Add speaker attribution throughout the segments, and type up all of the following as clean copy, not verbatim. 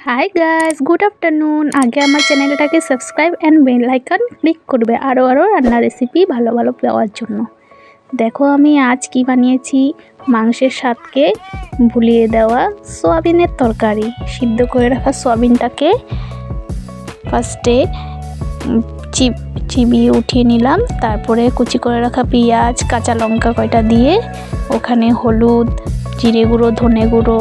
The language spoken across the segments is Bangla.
Speaker 1: Hi guys, good afternoon. আগে আমার চ্যানেলটাকে subscribe and bell icon click করবে আরও রান্নার রেসিপি ভালো ভালো পাওয়ার জন্য। দেখো আমি আজ কি বানিয়েছি, মাংসের স্বাদকে ভুলিয়ে দেওয়া সয়াবিনের তরকারি। সিদ্ধ করে রাখা সয়াবিনটাকে ফার্স্টে চিবিয়ে উঠিয়ে নিলাম, তারপরে কুচি করে রাখা পেঁয়াজ কাঁচা লঙ্কা কয়টা দিয়ে ওখানে হলুদ, জিরে গুঁড়ো, ধনে গুঁড়ো,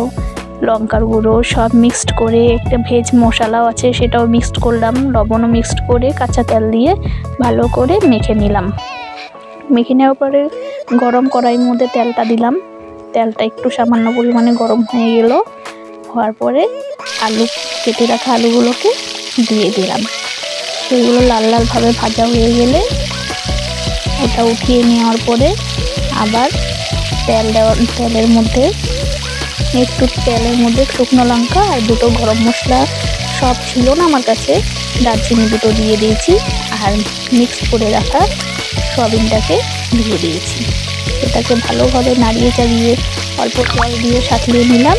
Speaker 1: লঙ্কার গুঁড়ো সব মিক্সড করে একটা ভেজ মশলাও আছে সেটাও মিক্সড করলাম, লবণও মিক্সড করে কাঁচা তেল দিয়ে ভালো করে মেখে নিলাম। মেখে নেওয়ার পরে গরম কড়াইয়ের মধ্যে তেলটা দিলাম, তেলটা একটু সামান্য পরিমাণে গরম হয়ে গেল, হওয়ার পরে আলু কেটে রাখা আলুগুলোকে দিয়ে দিলাম। সেগুলো লাল লালভাবে ভাজা হয়ে গেলে ওটা উঠিয়ে নেওয়ার পরে আবার তেলের মধ্যে শুকনো লঙ্কা আর দুটো গরম মশলা সব ছিল না আমার কাছে, দারচিনি দুটো দিয়ে দিয়েছি আর মিক্স করে রাখা সয়াবিনটাকে দিয়ে দিয়েছি। এটাকে ভালোভাবে নাড়িয়ে চাড়িয়ে অল্প জল দিয়ে সাঁতলিয়ে নিলাম।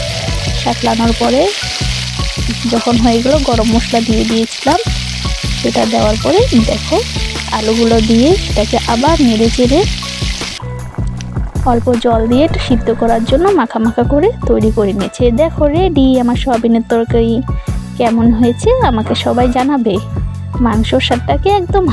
Speaker 1: সাঁতলানোর পরে যখন হয়ে গেল গরম মশলা দিয়ে দিয়েছিলাম, সেটা দেওয়ার পরে দেখো আলুগুলো দিয়ে সেটাকে আবার নেড়ে চেড়ে অল্প জল দিয়ে একটু সিদ্ধ করার জন্য মাখা মাখা করে তৈরি করে নিয়েছে। দেখো রেডি আমার সয়াবিনের তরকারি। কেমন হয়েছে আমাকে সবাই জানাবে। মাংসর স্বাদটাকে একদম